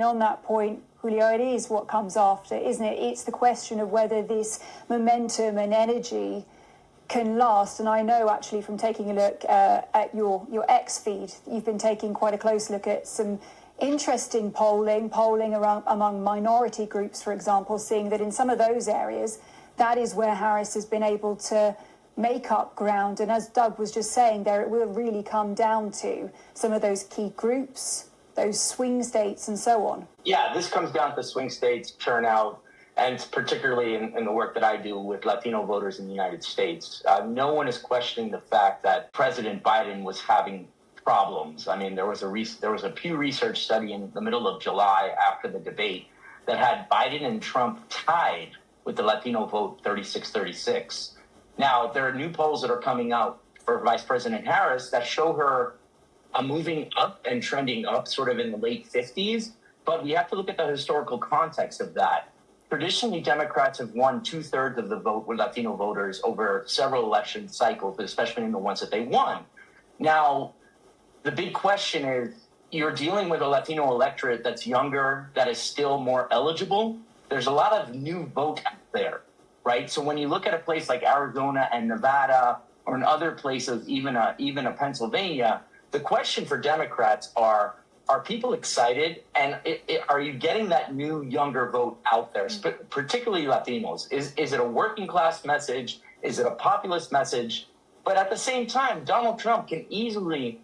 on that point, Julio, it is what comes after, isn't it? It's the question of whether this momentum and energy can last. And I know actually from taking a look at your X feed, you've been taking quite a close look at some interesting polling around among minority groups, for example, seeing that in some of those areas, that is where Harris has been able to make up ground. And as Doug was just saying there, it will really come down to some of those key groups, those swing states and so on. Yeah, this comes down to swing states, turnout, and particularly in the work that I do with Latino voters in the United States. No one is questioning the fact that President Biden was having problems. I mean, there was a Pew Research study in the middle of July after the debate that had Biden and Trump tied with the Latino vote 36-36. Now, there are new polls that are coming out for Vice President Harris that show her moving up and trending up sort of in the late 50s, but we have to look at the historical context of that. Traditionally, Democrats have won 2/3 of the vote with Latino voters over several election cycles, especially in the ones that they won. Now, the big question is, you're dealing with a Latino electorate that's younger, that is still more eligible. There's a lot of new vote out there, right? So when you look at a place like Arizona and Nevada, or in other places, even a Pennsylvania, the question for Democrats are people excited? And are you getting that new, younger vote out there, particularly Latinos? Is it a working class message? Is it a populist message? But at the same time, Donald Trump can easily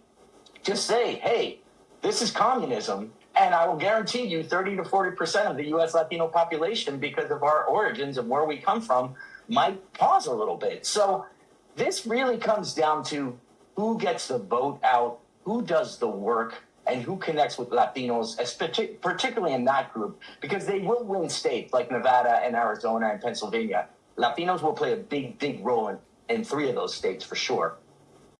just say, hey, this is communism, and I will guarantee you 30 to 40% of the U.S. Latino population, because of our origins and where we come from, might pause a little bit. So this really comes down to who gets the vote out, who does the work, and who connects with Latinos, particularly in that group, because they will win states like Nevada and Arizona and Pennsylvania. Latinos will play a big role in 3 of those states for sure.